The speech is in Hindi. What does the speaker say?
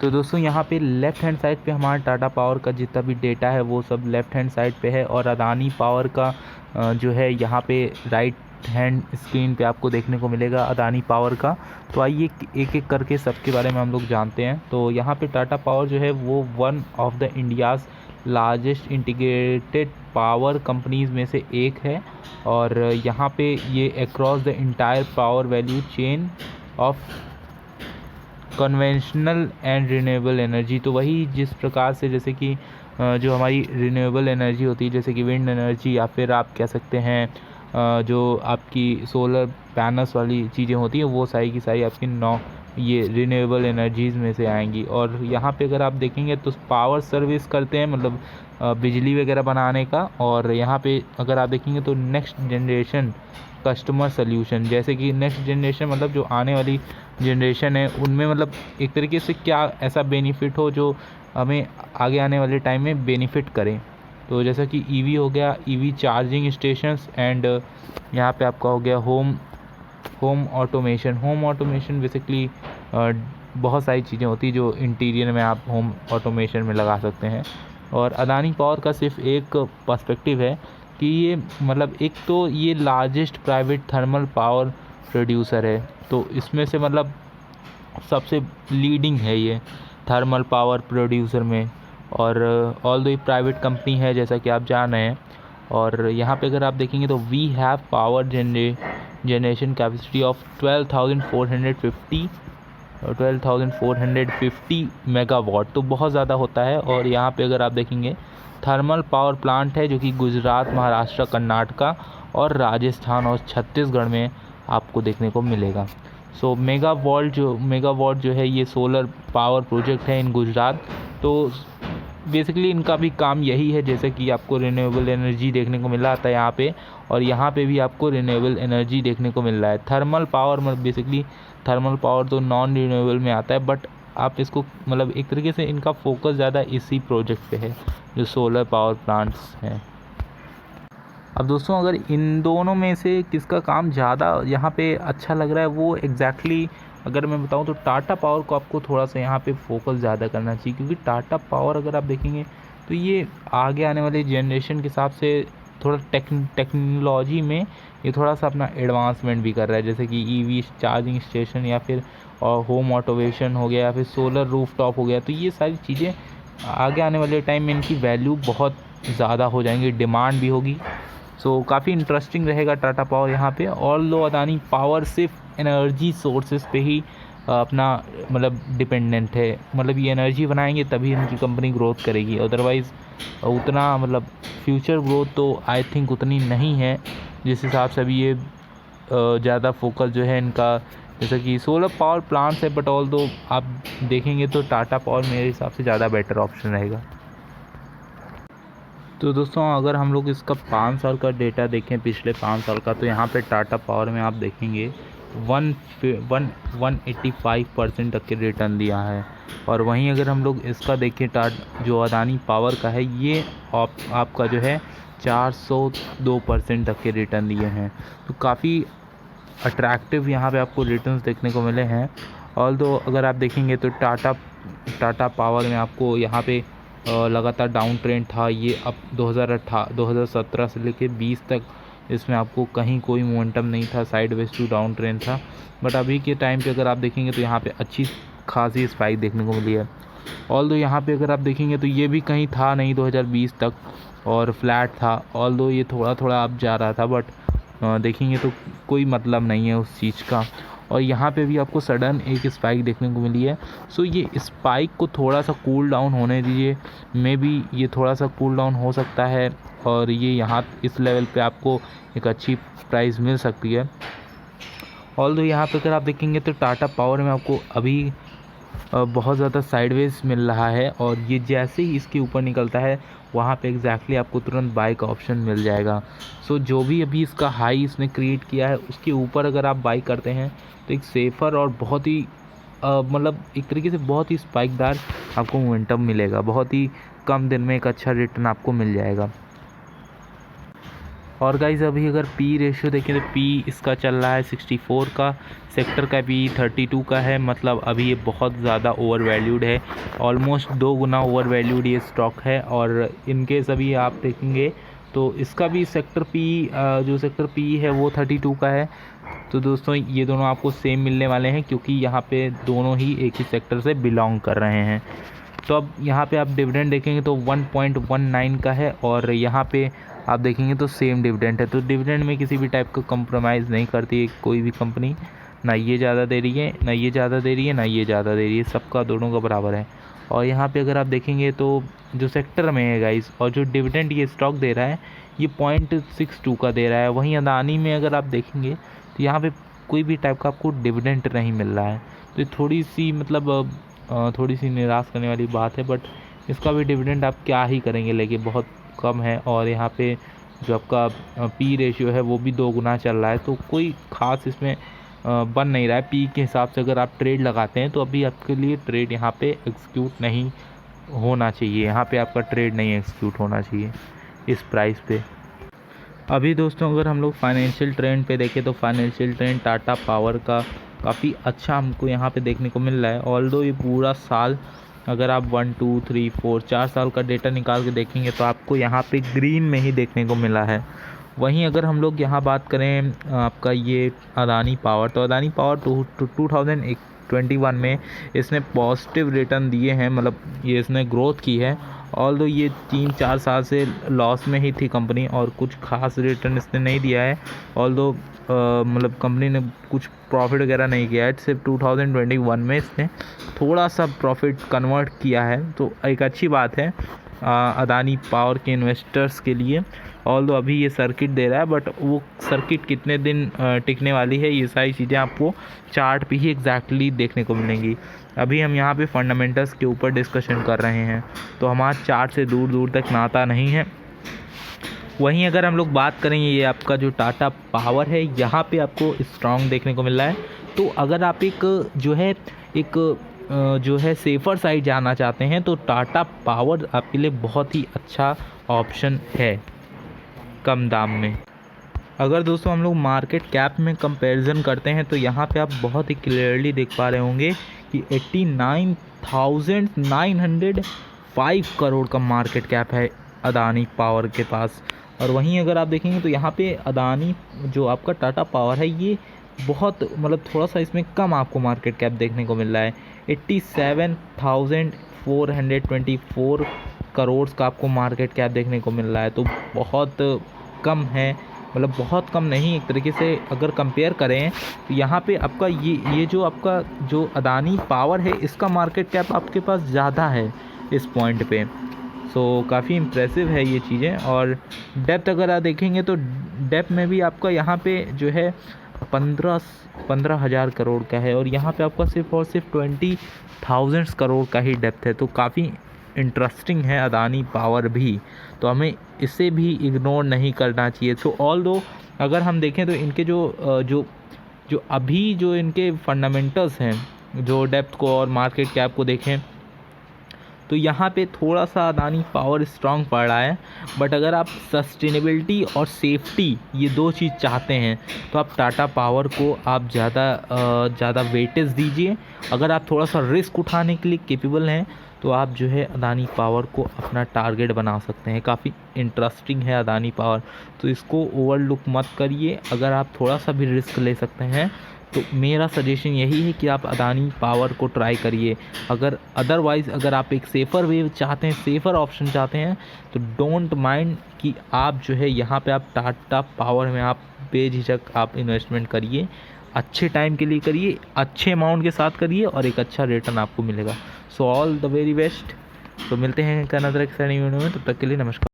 तो दोस्तों यहाँ पे लेफ़्ट हैंड साइड पे हमारा टाटा पावर का जितना भी डेटा है वो सब लेफ़्ट हैंड साइड पे है, और अदानी पावर का जो है यहाँ पे राइट हैंड स्क्रीन पे आपको देखने को मिलेगा अदानी पावर का। तो आइए एक एक करके सबके बारे में हम लोग जानते हैं। तो यहाँ पे टाटा पावर जो है वो one of the India's largest integrated power companies में से एक है, और यहाँ पे ये across the entire power value chain of conventional and renewable energy. तो वही जिस प्रकार से जैसे कि जो हमारी रिन्यूएबल एनर्जी होती है जैसे कि विंड एनर्जी, या फिर आप कह सकते हैं जो आपकी सोलर पैनल्स वाली चीज़ें होती हैं वो सारी की सारी आपकी ये रिन्यूएबल एनर्जीज़ में से आएंगी। और यहाँ पे अगर आप देखेंगे तो पावर सर्विस करते हैं, मतलब बिजली वगैरह बनाने का। और यहाँ पे अगर आप देखेंगे तो नेक्स्ट जनरेशन कस्टमर सल्यूशन, जैसे कि नेक्स्ट जनरेशन मतलब जो आने वाली जनरेशन है उनमें मतलब एक तरीके से क्या ऐसा बेनिफिट हो जो हमें आगे आने वाले टाइम में बेनिफिट करें। तो जैसा कि ईवी हो गया, ईवी चार्जिंग स्टेशंस, एंड यहाँ पे आपका हो गया होम ऑटोमेशन बेसिकली बहुत सारी चीज़ें होती हैं जो इंटीरियर में आप होम ऑटोमेशन में लगा सकते हैं। और अदानी पावर का सिर्फ एक पर्सपेक्टिव है कि ये मतलब एक तो ये largest private thermal power producer है, तो इसमें से मतलब सबसे लीडिंग है ये थर्मल पावर प्रोड्यूसर में। और ऑल्दो ये प्राइवेट कंपनी है जैसा कि आप जान रहे हैं। और यहाँ पे अगर आप देखेंगे तो we have power generation capacity of 12,450 megawatt, तो बहुत ज़्यादा होता है। और यहाँ पे अगर आप देखेंगे थर्मल पावर प्लांट है जो कि गुजरात, महाराष्ट्र, कर्नाटका और राजस्थान और छत्तीसगढ़ में आपको देखने को मिलेगा। सो मेगावाट जो है ये सोलर पावर प्रोजेक्ट है इन गुजरात। तो बेसिकली इनका भी काम यही है, जैसे कि आपको रिन्यूएबल एनर्जी देखने को मिला था यहाँ पे, और यहाँ पे भी आपको रिन्यूएबल एनर्जी देखने को मिल रहा है। थर्मल पावर मतलब बेसिकली थर्मल पावर तो नॉन रिन्यूएबल में आता है, बट आप इसको मतलब एक तरीके से इनका फोकस ज़्यादा इसी प्रोजेक्ट पे है जो सोलर पावर प्लांट्स हैं। अब दोस्तों अगर इन दोनों में से किसका काम ज़्यादा यहाँ पे अच्छा लग रहा है वो एग्जैक्टली अगर मैं बताऊँ तो टाटा पावर को आपको थोड़ा सा यहाँ पे फोकस ज़्यादा करना चाहिए, क्योंकि टाटा पावर अगर आप देखेंगे तो ये आगे आने वाले जनरेशन के हिसाब से थोड़ा टेक्नोलॉजी में ये थोड़ा सा अपना एडवांसमेंट भी कर रहा है, जैसे कि ईवी चार्जिंग स्टेशन या फिर होम ऑटोमेशन हो गया या फिर सोलर रूफटॉप हो गया। तो ये सारी चीज़ें आगे आने वाले टाइम में इनकी वैल्यू बहुत ज़्यादा हो जाएंगी, डिमांड भी होगी। सो काफ़ी इंटरेस्टिंग रहेगा टाटा पावर यहाँ पे। ऑल्दो अदानी पावर सिर्फ एनर्जी सोर्सेज पे ही अपना मतलब डिपेंडेंट है, मतलब ये एनर्जी बनाएंगे तभी इनकी कंपनी ग्रोथ करेगी, अदरवाइज़ उतना मतलब फ्यूचर ग्रोथ तो आई थिंक उतनी नहीं है जिस हिसाब से अभी ये ज़्यादा फोकस जो है इनका जैसे कि सोलर पावर प्लांट्स है। बट ऑल्दो आप देखेंगे तो टाटा पावर मेरे हिसाब से ज़्यादा बेटर ऑप्शन रहेगा। तो दोस्तों अगर हम लोग इसका 5 साल का डेटा देखें, पिछले 5 साल का, तो यहाँ पे टाटा पावर में आप देखेंगे 185% तक के रिटर्न दिया है। और वहीं अगर हम लोग इसका देखें जो अदानी पावर का है ये आपका जो है 402% तक के रिटर्न दिए हैं। तो काफ़ी अट्रैक्टिव यहाँ पे आपको रिटर्न्स देखने को मिले हैं। ऑल्दो अगर आप देखेंगे तो टाटा पावर में आपको यहाँ पे लगातार डाउन ट्रेंड था, ये अब 2017 से लेके 20 तक इसमें आपको कहीं कोई मोमेंटम नहीं था, साइडवेज टू डाउन ट्रेंड था। बट अभी के टाइम पे अगर आप देखेंगे तो यहाँ पे अच्छी खासी स्पाइक देखने को मिली है। ऑल्दो यहाँ पे अगर आप देखेंगे तो ये भी कहीं था नहीं 2020 तक और फ्लैट था। ऑल्दो ये थोड़ा थोड़ा अप जा रहा था, बट देखेंगे तो कोई मतलब नहीं है उस चीज़ का। और यहाँ पे भी आपको सडन एक स्पाइक देखने को मिली है। सो ये स्पाइक को थोड़ा सा कूल डाउन होने दीजिए, मे बी ये थोड़ा सा कूल डाउन हो सकता है और ये यहाँ इस लेवल पे आपको एक अच्छी प्राइस मिल सकती है। ऑल्दो यहाँ पे अगर आप देखेंगे तो टाटा पावर में आपको अभी बहुत ज़्यादा साइडवेज मिल रहा है, और ये जैसे ही इसके ऊपर निकलता है वहाँ पे एग्जैक्टली आपको तुरंत बाय का ऑप्शन मिल जाएगा। सो जो भी अभी इसका हाई इसने क्रिएट किया है उसके ऊपर अगर आप बाई करते हैं तो एक सेफ़र और बहुत ही मतलब एक तरीके से बहुत ही स्पाइकदार आपको मोमेंटम मिलेगा, बहुत ही कम दिन में एक अच्छा रिटर्न आपको मिल जाएगा। और गाइज़ अभी अगर पी रेशियो देखें तो पी इसका चल रहा है 64 का, सेक्टर का पी 32 का है। मतलब अभी ये बहुत ज़्यादा ओवर वैल्यूड है, ऑलमोस्ट 2 गुना ओवर वैल्यूड ये स्टॉक है। और इनके सभी आप देखेंगे तो इसका भी सेक्टर पी जो सेक्टर पी है वो 32 का है। तो दोस्तों ये दोनों आपको सेम मिलने वाले हैं, क्योंकि यहाँ पे दोनों ही एक ही सेक्टर से बिलोंग कर रहे हैं। तो अब यहाँ पे आप डिविडेंड देखेंगे तो 1.19 का है, और यहाँ पे आप देखेंगे तो सेम डिविडेंड है। तो डिविडेंड में किसी भी टाइप का कंप्रोमाइज़ नहीं करती है कोई भी कंपनी, ना ये ज़्यादा दे रही है, ना ये ज़्यादा दे रही है, ना ये ज़्यादा दे रही है, सबका दोनों का बराबर है। और यहाँ पे अगर आप देखेंगे तो जो सेक्टर में है गाइस, और जो डिविडेंड ये स्टॉक दे रहा है ये 0.62 का दे रहा है। वहीं अदानी में अगर आप देखेंगे तो यहाँ पे कोई भी टाइप का आपको डिविडेंड नहीं मिल रहा है। तो ये थोड़ी सी मतलब थोड़ी सी निराश करने वाली बात है, बट इसका भी डिविडेंड आप क्या ही करेंगे लेके, बहुत कम है। और यहाँ पे जो आपका पी रेशियो है वो भी 2 गुना चल रहा है, तो कोई ख़ास इसमें बन नहीं रहा है। पी के हिसाब से अगर आप ट्रेड लगाते हैं तो अभी आपके लिए ट्रेड यहाँ पे एग्जीक्यूट नहीं होना चाहिए, यहाँ पे आपका ट्रेड नहीं एग्जीक्यूट होना चाहिए इस प्राइस पे। अभी दोस्तों अगर हम लोग फाइनेंशियल ट्रेंड पे देखें तो फाइनेंशियल ट्रेंड टाटा पावर का काफ़ी अच्छा हमको यहाँ पे देखने को मिल रहा है। ऑल्दो ये पूरा साल अगर आप 1 2 3 4 4 साल का डेटा निकाल के देखेंगे तो आपको यहाँ पे ग्रीन में ही देखने को मिला है। वहीं अगर हम लोग यहाँ बात करें आपका ये अदानी पावर, तो अदानी पावर 2021 में इसने पॉजिटिव रिटर्न दिए हैं, मतलब ये इसने ग्रोथ की है। ऑल्दो ये 3-4 साल से लॉस में ही थी कंपनी, और कुछ खास रिटर्न इसने नहीं दिया है। ऑल्दो मतलब कंपनी ने कुछ प्रॉफिट वगैरह नहीं किया है, सिर्फ 2021 में इसने थोड़ा सा प्रॉफिट कन्वर्ट किया है, तो एक अच्छी बात है अदानी पावर के इन्वेस्टर्स के लिए। ऑल्दो अभी ये सर्किट दे रहा है, बट वो सर्किट कितने दिन टिकने वाली है ये सारी चीज़ें आपको चार्ट पे ही एग्जैक्टली देखने को मिलेंगी। अभी हम यहाँ पे फंडामेंटल्स के ऊपर डिस्कशन कर रहे हैं, तो हमारा चार्ट से दूर दूर तक नाता नहीं है। वहीं अगर हम लोग बात करेंगे ये आपका जो टाटा पावर है, यहाँ पे आपको स्ट्रॉन्ग देखने को मिल रहा है। तो अगर आप जो है सेफ़र साइड जाना चाहते हैं तो टाटा पावर आपके लिए बहुत ही अच्छा ऑप्शन है कम दाम में। अगर दोस्तों हम लोग मार्केट कैप में कंपैरिजन करते हैं तो यहाँ पे आप बहुत ही क्लियरली देख पा रहे होंगे कि 89,905 करोड़ का मार्केट कैप है अदानी पावर के पास। और वहीं अगर आप देखेंगे तो यहाँ पे अदानी जो आपका टाटा पावर है ये बहुत मतलब थोड़ा सा इसमें कम आपको मार्केट कैप देखने को मिल रहा है। 87,424 करोड़ का आपको मार्केट कैप देखने को मिल रहा है, तो बहुत कम है, मतलब बहुत कम नहीं, एक तरीके से अगर कंपेयर करें तो यहाँ पे आपका ये जो आपका जो अदानी पावर है इसका मार्केट कैप आपके पास ज़्यादा है इस पॉइंट पे। सो काफ़ी इम्प्रेसिव है ये चीज़ें। और डेप्थ अगर आप देखेंगे तो डेप्थ में भी आपका यहाँ पे जो है 15,000 करोड़ का है, और यहाँ पे आपका सिर्फ और सिर्फ 20,000 करोड़ का ही डेप्थ है। तो काफ़ी इंटरेस्टिंग है अदानी पावर भी, तो हमें इसे भी इग्नोर नहीं करना चाहिए। तो ऑल्दो अगर हम देखें तो इनके जो अभी जो इनके फंडामेंटल्स हैं, जो डेप्थ को और मार्केट कैप को देखें तो यहाँ पे थोड़ा सा अदानी पावर स्ट्रांग पड़ रहा है। बट अगर आप सस्टेनेबिलिटी और सेफ्टी ये 2 चीज़ चाहते हैं तो आप टाटा पावर को आप ज़्यादा वेटेज दीजिए। अगर आप थोड़ा सा रिस्क उठाने के लिए कैपेबल हैं तो आप जो है अदानी पावर को अपना टारगेट बना सकते हैं। काफ़ी इंटरेस्टिंग है अदानी पावर, तो इसको ओवरलुक मत करिए। अगर आप थोड़ा सा भी रिस्क ले सकते हैं तो मेरा सजेशन यही है कि आप अदानी पावर को ट्राई करिए। अगर अदरवाइज़ अगर आप एक सेफ़र वे चाहते हैं, सेफ़र ऑप्शन चाहते हैं, तो डोंट माइंड कि आप जो है यहाँ पे आप टाटा पावर में आप बेझिझक आप इन्वेस्टमेंट करिए। अच्छे टाइम के लिए करिए, अच्छे अमाउंट के साथ करिए और एक अच्छा रिटर्न आपको मिलेगा। So all the very best. तो मिलते हैं अनदर एक्साइटिंग वीडियो में, तब तक के लिए नमस्कार।